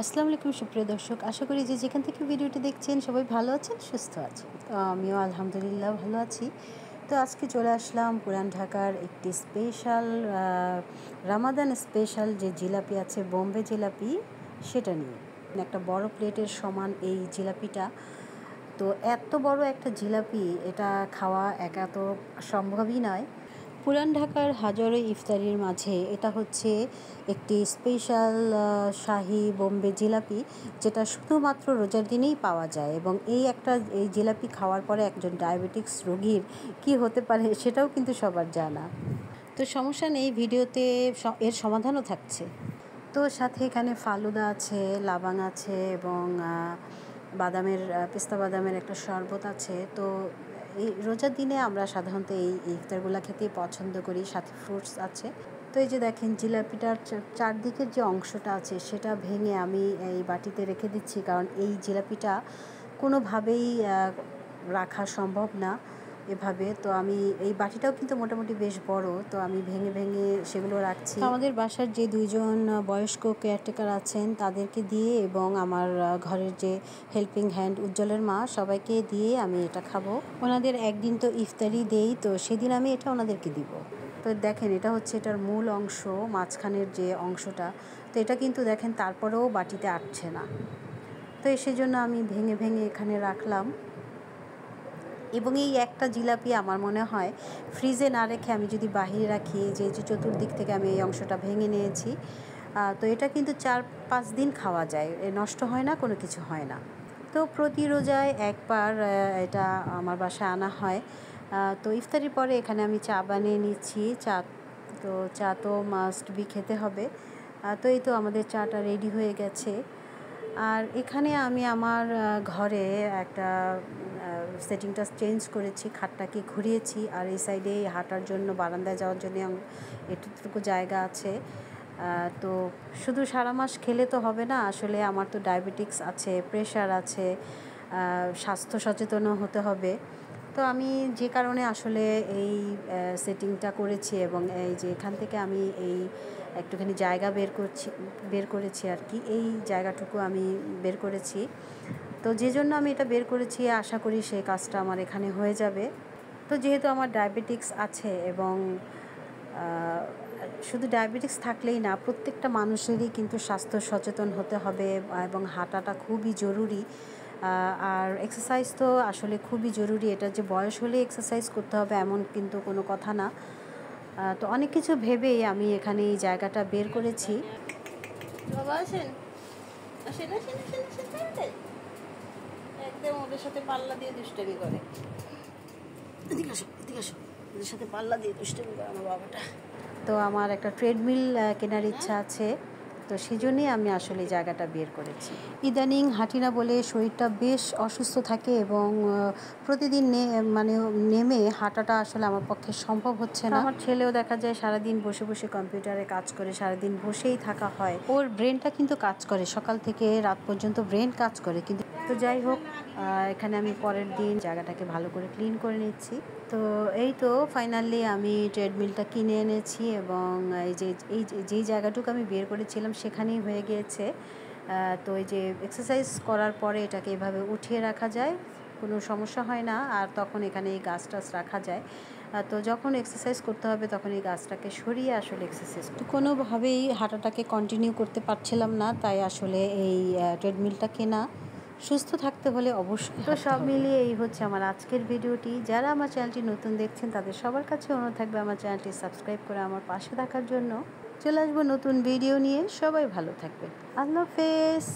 আসসালামু আলাইকুম সুপ্রিয় দর্শক, আশা করি যে যেখান থেকে ভিডিওটি দেখছেন সবাই ভালো আছেন, সুস্থ আছেন। তো আমিও আলহামদুলিল্লাহ ভালো আছি। তো আজকে চলে আসলাম পুরান ঢাকার একটি স্পেশাল রামাদান স্পেশাল যে জিলাপি আছে, বোম্বে জিলাপি, সেটা নিয়ে। একটা বড় প্লেটের সমান এই জিলাপিটা। তো এত বড় একটা জিলাপি, এটা খাওয়া একা তো সম্ভবই নয়। পুরান ঢাকার হাজারো ইফতারির মাঝে এটা হচ্ছে একটি স্পেশাল শাহি বোম্বে জিলাপি, যেটা শুধুমাত্র রোজার দিনেই পাওয়া যায়। এবং এই জিলাপি খাওয়ার পরে একজন ডায়াবেটিক্স রোগীর কি হতে পারে সেটাও কিন্তু সবার জানা। তো সমস্যা নেই, ভিডিওতে এর সমাধানও থাকছে। তো সাথে এখানে ফালুদা আছে, লাবাং আছে এবং পেস্তা বাদামের একটা শরবত আছে। তো এই রোজার দিনে আমরা সাধারণত এই ইফতারগুলো খেতেই পছন্দ করি, সাথে ফ্রুটস আছে। তো এই যে দেখেন, জিলাপিটার চারদিকের যে অংশটা আছে সেটা ভেঙে আমি এই বাটিতে রেখে দিচ্ছি, কারণ এই জিলাপিটা কোনোভাবেই রাখা সম্ভব না এভাবে। তো আমি এই বাটিটাও কিন্তু মোটামুটি বেশ বড়, তো আমি ভেঙে ভেঙে সেগুলো রাখছি। আমাদের বাসার যে দুইজন বয়স্ক কেয়ারটেকার আছেন তাদেরকে দিয়ে এবং আমার ঘরের যে হেল্পিং হ্যান্ড উজ্জ্বলের মা, সবাইকে দিয়ে আমি এটা খাবো। ওনাদের একদিন তো ইফতারি দেই, তো সেদিন আমি এটা ওনাদেরকে দিব। তো দেখেন, এটা হচ্ছে এটার মূল অংশ, মাঝখানের যে অংশটা। তো এটা কিন্তু দেখেন তারপরেও বাটিতে আটছে না। তো সেজন্য আমি ভেঙে ভেঙে এখানে রাখলাম। এবং এই একটা জিলাপি আমার মনে হয় ফ্রিজে না রেখে আমি যদি বাহিরে রাখি, যে চতুর্দিক থেকে আমি এই অংশটা ভেঙে নিয়েছি, তো এটা কিন্তু 4-5 দিন খাওয়া যায়, নষ্ট হয় না, কোনো কিছু হয় না। তো প্রতি রোজায় একবার এটা আমার বাসায় আনা হয়। তো ইফতারির পরে এখানে আমি চা বানিয়ে নিচ্ছি। চা তো মাস্ট বি খেতে হবে। তো এই তো আমাদের চাটা রেডি হয়ে গেছে। আর এখানে আমি আমার ঘরে একটা সেটিংটা চেঞ্জ করেছি, খাটটাকে ঘুরিয়েছি। আর এই সাইডে হাঁটার জন্য, বারান্দায় যাওয়ার জন্য এটুকু জায়গা আছে। তো শুধু সারা মাস খেলে তো হবে না, আসলে আমার তো ডায়াবেটিক্স আছে, প্রেশার আছে, স্বাস্থ্য সচেতনও হতে হবে। তো আমি যে কারণে আসলে এই সেটিংটা করেছি, এবং এই যে এখান থেকে আমি এই একটুখানি জায়গা বের করেছি আর কি, এই জায়গাটুকু আমি বের করেছি। তো যে জন্য আমি এটা বের করেছি, আশা করি সেই কাজটা আমার এখানে হয়ে যাবে। তো যেহেতু আমার ডায়াবেটিক্স আছে, এবং শুধু ডায়াবেটিক্স থাকলেই না, প্রত্যেকটা মানুষেরই কিন্তু স্বাস্থ্য সচেতন হতে হবে, এবং হাঁটাটা খুবই জরুরি। আর এক্সারসাইজ তো আসলে খুবই জরুরি। এটা যে বয়স হলে এক্সারসাইজ করতে হবে এমন কিন্তু কোনো কথা না। তো অনেক কিছু ভেবেই আমি এখানে এই জায়গাটা বের করেছি। বাবা আসেন, আসেন আসেন আসেন আসেন, একদম ওদের সাথে পাল্লা দিয়ে দুষ্টামি করে। এদিকে আসো, এদিকে আসো, ওদের সাথে পাল্লা দিয়ে দুষ্টামি করে আমার বাবাটা। তো আমার একটা ট্রেডমিল কেনার ইচ্ছা আছে, তো সেই জন্যই আমি আসলে জায়গাটা বের করেছি। ইদানিং হাঁটি না বলে শরীরটা বেশ অসুস্থ থাকে, এবং প্রতিদিন নেমে হাঁটাটা আসলে আমার পক্ষে সম্ভব হচ্ছে না। আমার ছেলেও দেখা যায় সারাদিন বসে বসে কম্পিউটারে কাজ করে, সারাদিন বসেই থাকা হয়। ওর ব্রেনটা কিন্তু কাজ করে, সকাল থেকে রাত পর্যন্ত ব্রেন কাজ করে। কিন্তু তো যাই হোক, এখানে আমি পরের দিন জায়গাটাকে ভালো করে ক্লিন করে নিচ্ছি। তো এই তো ফাইনালি আমি ট্রেডমিলটা কিনে এনেছি, এবং যেই জায়গাটুকু আমি বের করেছিলাম সেখানেই হয়ে গিয়েছে। তো এই যে এক্সারসাইজ করার পরে এটাকে এভাবে উঠিয়ে রাখা যায়, কোনো সমস্যা হয় না। আর তখন এখানে এই গাছ টাছ রাখা যায়। তো যখন এক্সারসাইজ করতে হবে তখন এই গাছটাকে সরিয়ে আসলে এক্সারসাইজ, তো কোনোভাবেই হাঁটাটাকে কন্টিনিউ করতে পারছিলাম না, তাই আসলে এই ট্রেডমিলটা কেনা। সুস্থ থাকতে হলে অবশ্যই। তো সব মিলিয়ে এই হচ্ছে আমার আজকের ভিডিওটি। যারা আমার চ্যানেলটি নতুন দেখছেন তাদের সবার কাছে অনুরোধ থাকবে আমার চ্যানেলটি সাবস্ক্রাইব করে আমার পাশে থাকার জন্য। চলে আসবো নতুন ভিডিও নিয়ে, সবাই ভালো থাকবেন, আল্লাহ হাফেজ।